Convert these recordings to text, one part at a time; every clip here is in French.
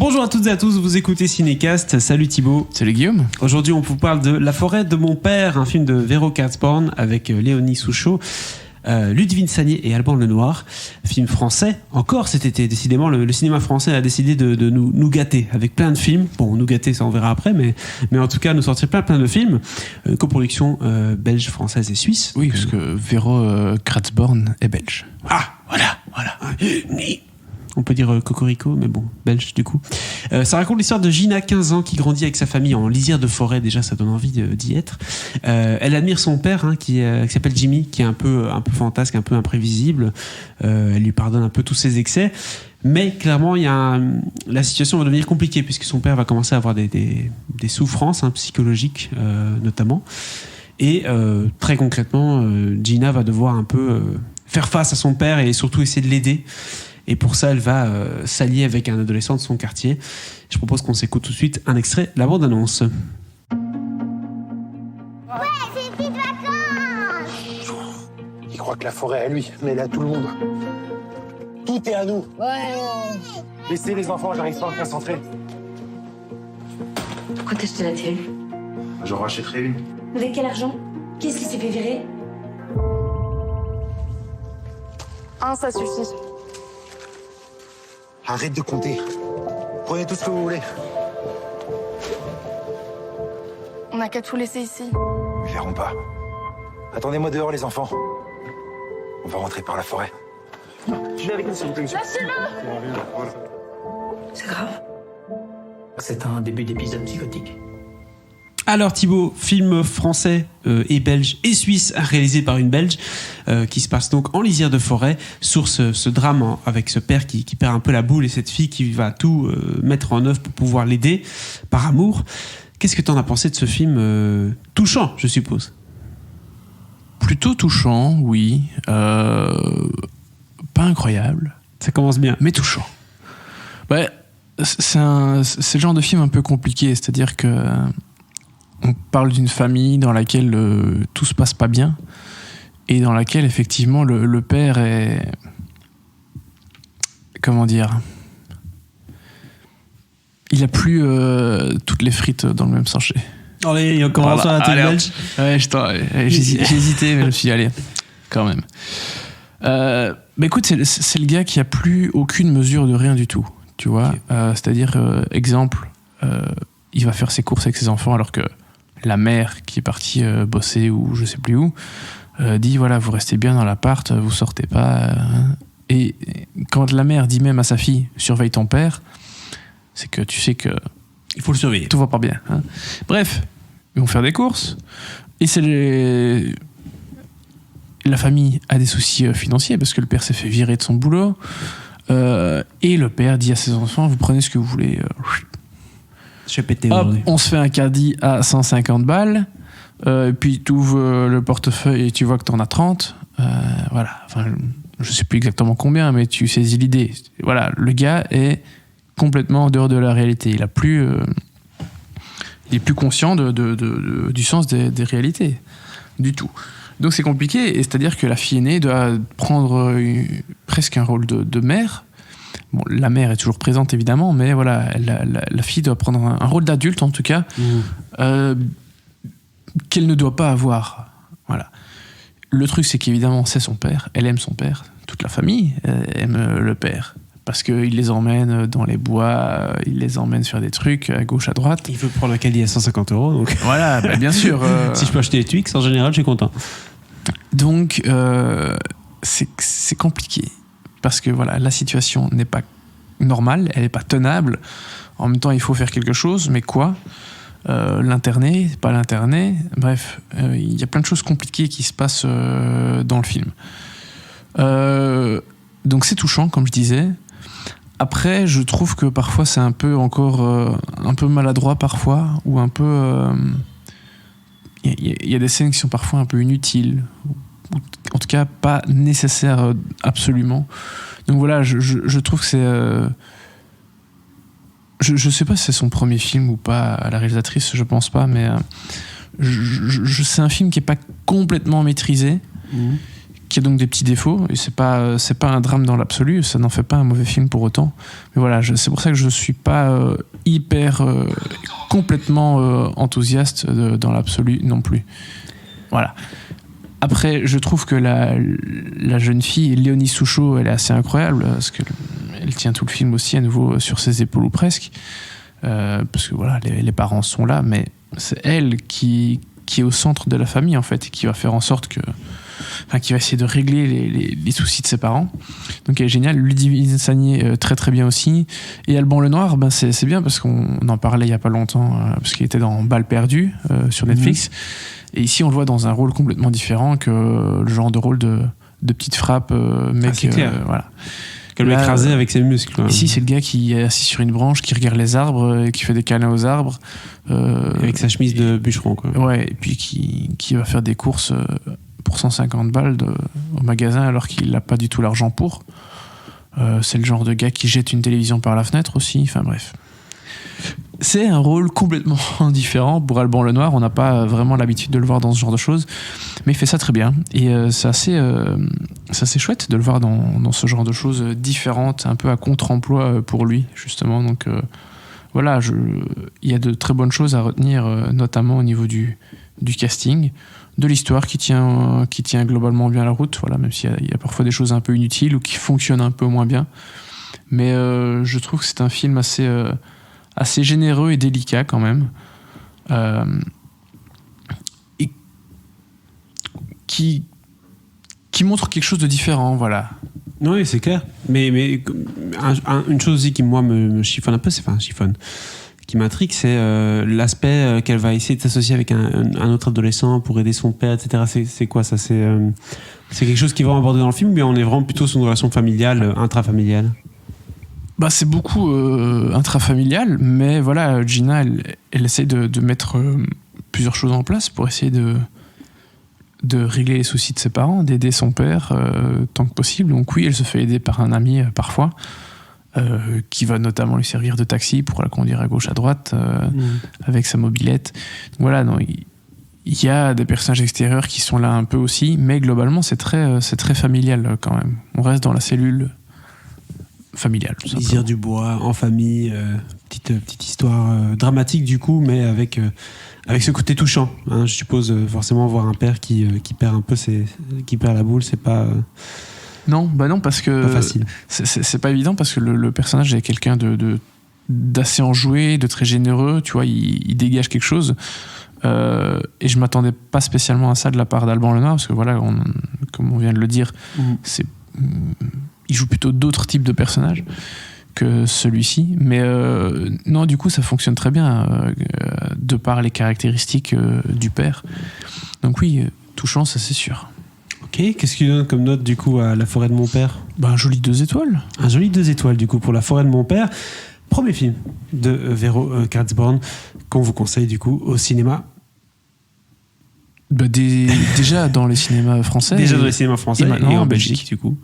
Bonjour à toutes et à tous, vous écoutez Cinécast. Salut Thibaut. Salut Guillaume. Aujourd'hui, on vous parle de La forêt de mon père, un film de Vero Katzborn avec Léonie Souchot, Ludivine Sagnier et Alban Lenoir. Film français, encore cet été. Décidément, le cinéma français a décidé de nous gâter avec plein de films. Bon, nous gâter, ça on verra après, mais en tout cas, nous sortir plein de films. Coproduction belge, française et suisse. Oui, parce que Vero Katzborn est belge. Ah, voilà. On peut dire Cocorico, mais bon, belge du coup. Ça raconte l'histoire de Gina, 15 ans, qui grandit avec sa famille en lisière de forêt. Déjà, ça donne envie d'y être. Elle admire son père, qui s'appelle Jimmy, qui est un peu fantasque, un peu imprévisible. Elle lui pardonne un peu tous ses excès. Mais clairement, la situation va devenir compliquée, puisque son père va commencer à avoir des souffrances psychologiques, notamment. Et très concrètement, Gina va devoir un peu faire face à son père et surtout essayer de l'aider. Et pour ça, elle va s'allier avec un adolescent de son quartier. Je propose qu'on s'écoute tout de suite un extrait, la bande-annonce. Ouais, c'est une petite vacance. Il croit que la forêt est à lui, mais elle est à tout le monde. Tout est à nous. Ouais. Laissez les enfants, j'arrive pas à me concentrer. Pourquoi t'as acheté la télé? J'en rachèterai une. Avec quel argent? Qu'est-ce qui s'est fait virer? Ça suffit. Arrête de compter. Prenez tout ce que vous voulez. On n'a qu'à tout laisser ici. Ils verront pas. Attendez-moi dehors, les enfants. On va rentrer par la forêt. Je vais avec nous, s'il vous plaît, monsieur. Lâchez-le! C'est grave. C'est un début d'épisode psychotique. Alors Thibaut, film français et belge et suisse réalisé par une Belge qui se passe donc en lisière de forêt sur ce drame avec ce père qui perd un peu la boule et cette fille qui va tout mettre en œuvre pour pouvoir l'aider par amour. Qu'est-ce que tu en as pensé de ce film touchant, je suppose? Plutôt touchant, oui. Pas incroyable. Ça commence bien. Mais touchant. Ouais, c'est le genre de film un peu compliqué, c'est-à-dire que on parle d'une famille dans laquelle tout se passe pas bien et dans laquelle effectivement le père est, comment dire, il a plus toutes les frites dans le même sachet. Allez, on commence sur la télé belge. Ouais, j'hésitais mais je me suis dit allez, quand même. Mais écoute, c'est le gars qui a plus aucune mesure de rien du tout, tu vois. Okay. C'est-à-dire, exemple, il va faire ses courses avec ses enfants alors que la mère qui est partie bosser ou je sais plus où dit voilà, vous restez bien dans l'appart, vous sortez pas. Et quand la mère dit même à sa fille surveille ton père, c'est que tu sais que il faut le surveiller. Tout va pas bien. Bref, ils vont faire des courses et la famille a des soucis financiers parce que le père s'est fait virer de son boulot et le père dit à ses enfants vous prenez ce que vous voulez. Hop, on se fait un caddie à 150 balles, puis tu ouvres le portefeuille et tu vois que tu en as 30. Voilà, enfin, je sais plus exactement combien, mais tu saisis l'idée. Voilà, le gars est complètement en dehors de la réalité. Il est plus conscient du sens des réalités, du tout. Donc c'est compliqué, et c'est-à-dire que la fille aînée doit prendre presque un rôle de mère. Bon, la mère est toujours présente évidemment, mais voilà, la fille doit prendre un rôle d'adulte en tout cas, qu'elle ne doit pas avoir. Voilà. Le truc, c'est qu'évidemment, c'est son père. Elle aime son père. Toute la famille aime le père. Parce qu'il les emmène dans les bois, il les emmène faire des trucs à gauche, à droite. Il veut prendre le caddie à 150 €. Donc. Voilà, bah bien sûr. Si je peux acheter les Twix, en général, je suis content. Donc, c'est compliqué. Parce que voilà, la situation n'est pas normale, elle n'est pas tenable. En même temps, il faut faire quelque chose, mais quoi ? L'interner, pas l'interner. Bref, il y a plein de choses compliquées qui se passent dans le film. Donc c'est touchant, comme je disais. Après, je trouve que parfois c'est un peu encore un peu maladroit parfois, ou un peu... Il y a des scènes qui sont parfois un peu inutiles, ou en tout cas pas nécessaires absolument. Donc voilà, je trouve que c'est... Je sais pas si c'est son premier film ou pas, à la réalisatrice, je pense pas, mais c'est un film qui est pas complètement maîtrisé, qui a donc des petits défauts, et c'est pas un drame dans l'absolu, ça n'en fait pas un mauvais film pour autant. Mais voilà, c'est pour ça que je suis pas complètement enthousiaste dans l'absolu non plus. Voilà. Après, je trouve que la jeune fille, Léonie Souchot, elle est assez incroyable, parce qu'elle tient tout le film aussi à nouveau sur ses épaules ou presque, parce que voilà, les parents sont là, mais c'est elle qui est au centre de la famille en fait, et qui va faire en sorte qui va essayer de régler les soucis de ses parents. Donc elle est géniale. Ludivine Sagnier, très très bien aussi. Et Alban Lenoir, c'est bien parce qu'on en parlait il y a pas longtemps, parce qu'il était dans Balles perdues sur Netflix. Et ici on le voit dans un rôle complètement différent que le genre de rôle de petite frappe mec. C'est clair. Voilà. Qu'elle va écraser avec ses muscles. Ici, c'est le gars qui est assis sur une branche, qui regarde les arbres, qui fait des câlins aux arbres. Avec sa chemise de bûcheron, quoi. Ouais, et puis qui va faire des courses pour 150 balles au magasin alors qu'il n'a pas du tout l'argent pour. C'est le genre de gars qui jette une télévision par la fenêtre aussi. Enfin bref. C'est un rôle complètement différent pour Alban Lenoir. On n'a pas vraiment l'habitude de le voir dans ce genre de choses, mais il fait ça très bien. Et c'est assez chouette de le voir dans ce genre de choses différentes, un peu à contre-emploi pour lui, justement. Donc voilà, il y a de très bonnes choses à retenir, notamment au niveau du casting, de l'histoire qui tient globalement bien la route, voilà, même s'il y a parfois des choses un peu inutiles ou qui fonctionnent un peu moins bien. Mais je trouve que c'est un film assez généreux et délicat quand même, et qui montre quelque chose de différent, voilà. Oui, c'est clair. Mais une chose aussi qui moi me chiffonne un peu, qui m'intrigue, c'est l'aspect qu'elle va essayer de s'associer avec un autre adolescent pour aider son père, etc. C'est quoi ça? C'est quelque chose qui est vraiment abordé dans le film, ou bien on est vraiment plutôt sur une relation familiale, intrafamiliale? C'est beaucoup intrafamilial, mais voilà, Gina, elle essaie de mettre plusieurs choses en place pour essayer de régler les soucis de ses parents, d'aider son père tant que possible. Donc oui, elle se fait aider par un ami parfois, qui va notamment lui servir de taxi pour la conduire à gauche à droite avec sa mobilette. Donc voilà, il y a des personnages extérieurs qui sont là un peu aussi, mais globalement c'est très familial quand même. On reste dans la cellule familiale. Lisière du bois, en famille, petite histoire dramatique du coup, mais avec ce côté touchant. Hein, je suppose forcément voir un père qui perd un peu qui perd la boule, c'est pas... Non, parce que pas facile. C'est pas évident, parce que le personnage est quelqu'un d'assez enjoué, de très généreux, tu vois, il dégage quelque chose. Et je m'attendais pas spécialement à ça de la part d'Alban Lenoir, parce que voilà, comme on vient de le dire, il joue plutôt d'autres types de personnages que celui-ci, mais non, du coup ça fonctionne très bien de par les caractéristiques du père. Donc oui, touchant, ça c'est sûr. Ok, qu'est-ce qu'il donne comme note du coup à La Forêt de mon père? Un joli 2 étoiles. Un joli 2 étoiles du coup pour La Forêt de mon père. Premier film de Vero Katzborn qu'on vous conseille du coup au cinéma. Déjà dans les cinémas français. Déjà dans les cinémas français et en Belgique du coup.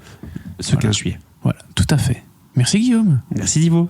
Ce 15 juillet. Voilà, tout à fait. Merci Guillaume. Merci Thibaut.